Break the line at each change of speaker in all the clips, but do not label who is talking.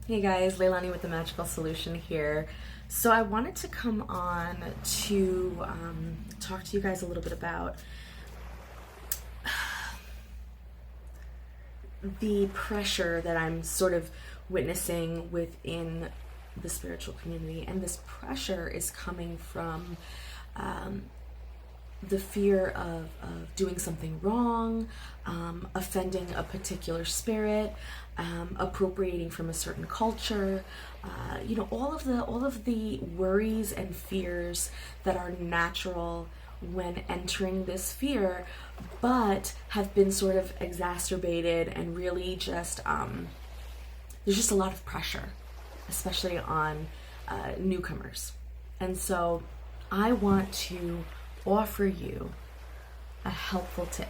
Hey guys, Leilani with The Magical Solution here. So I wanted to come on to talk to you guys a little bit about the pressure that I'm sort of witnessing within the spiritual community. And this pressure is coming from the fear of doing something wrong, offending a particular spirit, appropriating from a certain culture, all of the worries and fears that are natural when entering this fear, but have been sort of exacerbated and really just there's just a lot of pressure, especially on newcomers. And so I want to offer you a helpful tip,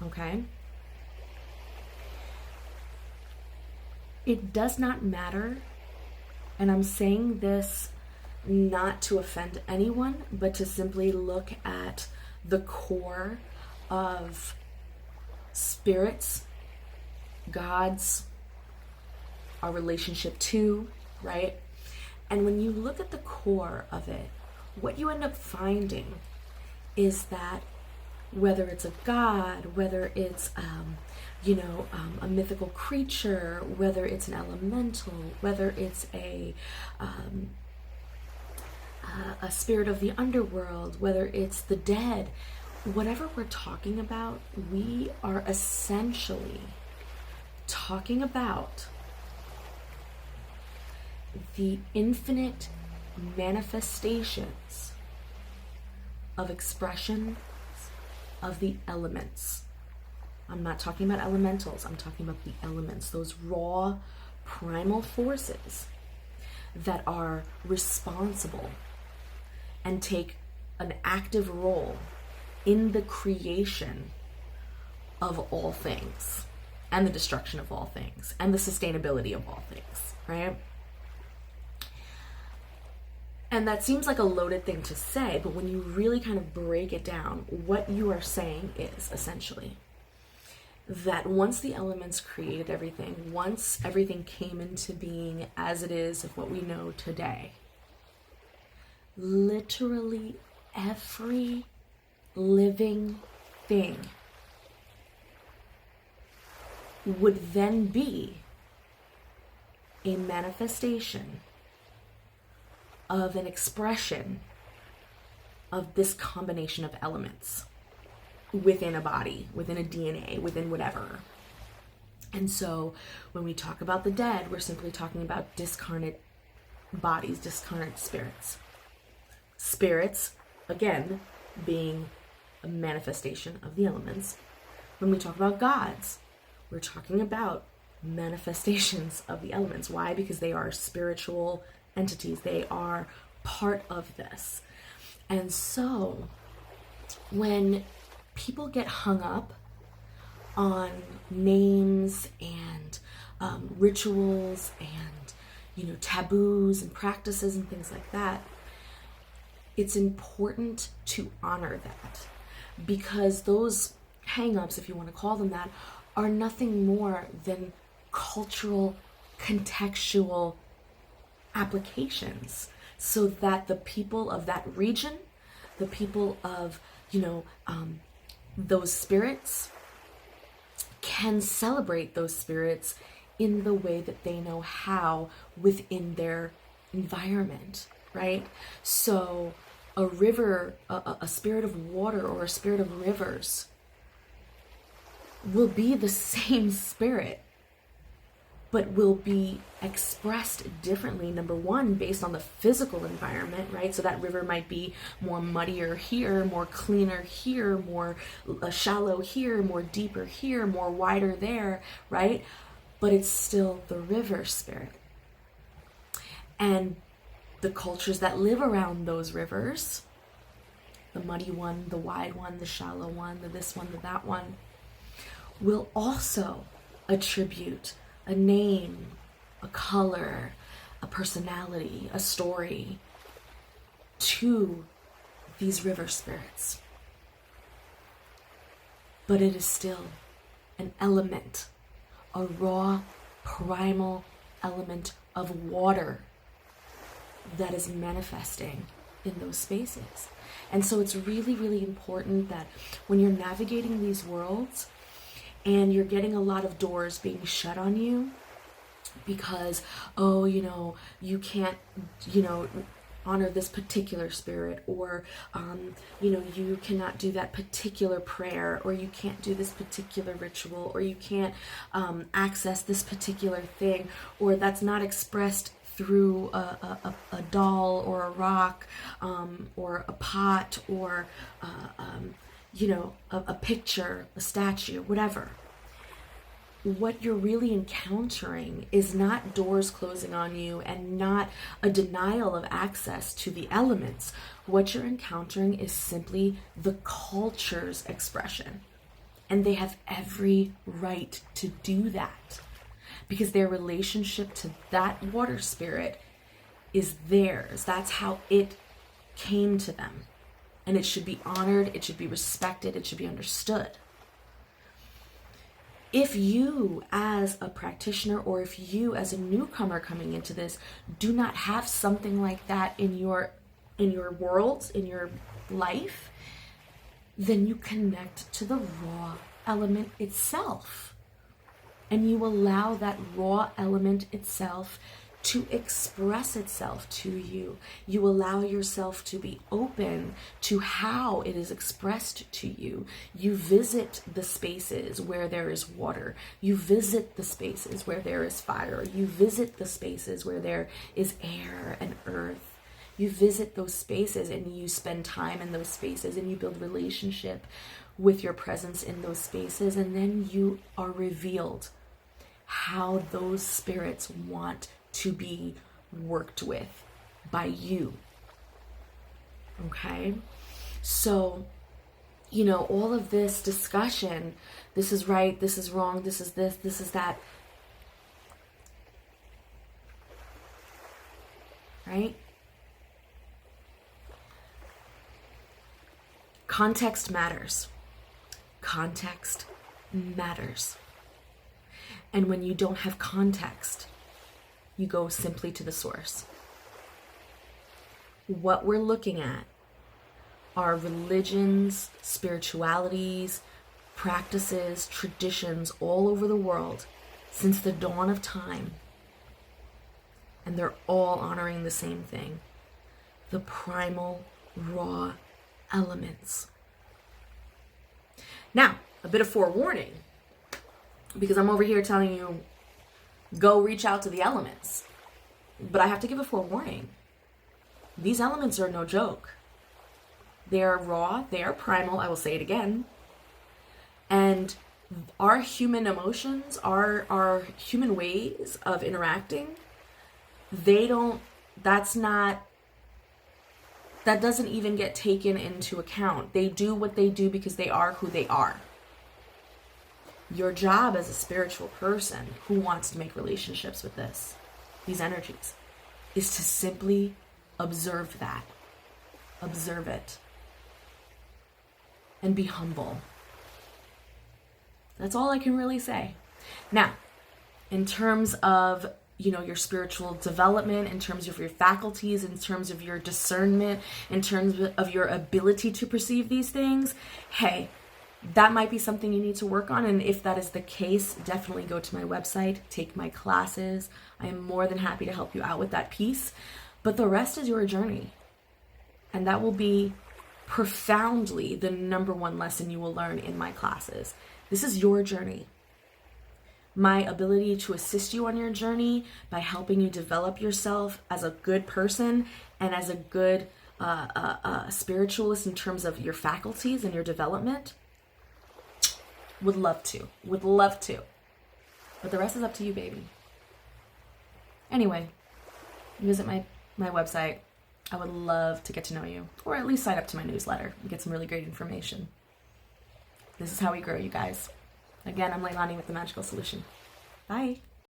okay? It does not matter, and I'm saying this not to offend anyone, but to simply look at the core of spirits, gods, our relationship to, right? And when you look at the core of it, what you end up finding is that whether it's a god, whether it's a mythical creature, whether it's an elemental, whether it's a spirit of the underworld, whether it's the dead, whatever we're talking about, we are essentially talking about the infinite manifestations of expression of the elements. I'm not talking about elementals, I'm talking about the elements, those raw primal forces that are responsible and take an active role in the creation of all things and the destruction of all things and the sustainability of all things, right? And that seems like a loaded thing to say, but when you really kind of break it down, what you are saying is essentially that once the elements created everything, once everything came into being as it is of what we know today, literally every living thing would then be a manifestation of an expression of this combination of elements within a body, within a DNA, within whatever. And so when we talk about the dead, we're simply talking about discarnate bodies, discarnate spirits. Spirits, again, being a manifestation of the elements. When we talk about gods, we're talking about manifestations of the elements. Why? Because they are spiritual entities. They are part of this. And so when people get hung up on names and rituals and taboos and practices and things like that, it's important to honor that, because those hang-ups, if you want to call them that, are nothing more than cultural, contextual applications, so that the people of that region, the people of those spirits, can celebrate those spirits in the way that they know how within their environment, right? So a river, a spirit of water or a spirit of rivers will be the same spirit, but will be expressed differently. Number one, based on the physical environment, right? So that river might be more muddier here, more cleaner here, more shallow here, more deeper here, more wider there, right? But it's still the river spirit. And the cultures that live around those rivers, the muddy one, the wide one, the shallow one, the this one, the that one, will also attribute a name, a color, a personality, a story to these river spirits. But it is still an element, a raw, primal element of water that is manifesting in those spaces. And so it's really, really important that when you're navigating these worlds and you're getting a lot of doors being shut on you because, oh, you can't, honor this particular spirit, or, you cannot do that particular prayer, or you can't do this particular ritual, or you can't access this particular thing, or that's not expressed through a doll or a rock, or a pot, or a picture, a statue, whatever. What you're really encountering is not doors closing on you and not a denial of access to the elements. What you're encountering is simply the culture's expression. And they have every right to do that, because their relationship to that water spirit is theirs. That's how it came to them. And it should be honored, it should be respected, it should be understood. If you as a practitioner, or if you as a newcomer coming into this, do not have something like that in your world, in your life, then you connect to the raw element itself. And you allow that raw element itself to express itself to you. You allow yourself to be open to how it is expressed to you. You visit the spaces where there is water. You visit the spaces where there is fire. You visit the spaces where there is air and earth. You visit those spaces and you spend time in those spaces and you build relationship with your presence in those spaces, and then you are revealed how those spirits want to be worked with by you. Okay? So, all of this discussion, this is right, this is wrong, this is this is that. Right? Context matters. Context matters. And when you don't have context, you go simply to the source. What we're looking at are religions, spiritualities, practices, traditions all over the world since the dawn of time. And they're all honoring the same thing: the primal, raw elements. Now, a bit of forewarning, because I'm over here telling you, go reach out to the elements. But I have to give a forewarning. These elements are no joke. They are raw, they are primal, I will say it again. And our human emotions, our human ways of interacting, that doesn't even get taken into account. They do what they do because they are who they are. Your job as a spiritual person who wants to make relationships with these energies, is to simply observe that. Observe it. And be humble. That's all I can really say. Now, in terms of your spiritual development, in terms of your faculties, in terms of your discernment, in terms of your ability to perceive these things, hey, that might be something you need to work on. And if that is the case, definitely go to my website, take my classes. I am more than happy to help you out with that piece. But the rest is your journey. And that will be profoundly the number one lesson you will learn in my classes. This is your journey. My ability to assist you on your journey by helping you develop yourself as a good person and as a good spiritualist in terms of your faculties and your development, would love to. But the rest is up to you, baby. Anyway, visit my website. I would love to get to know you, or at least sign up to my newsletter and get some really great information. This is how we grow, you guys. Again, I'm Leilani with The Magical Solution. Bye.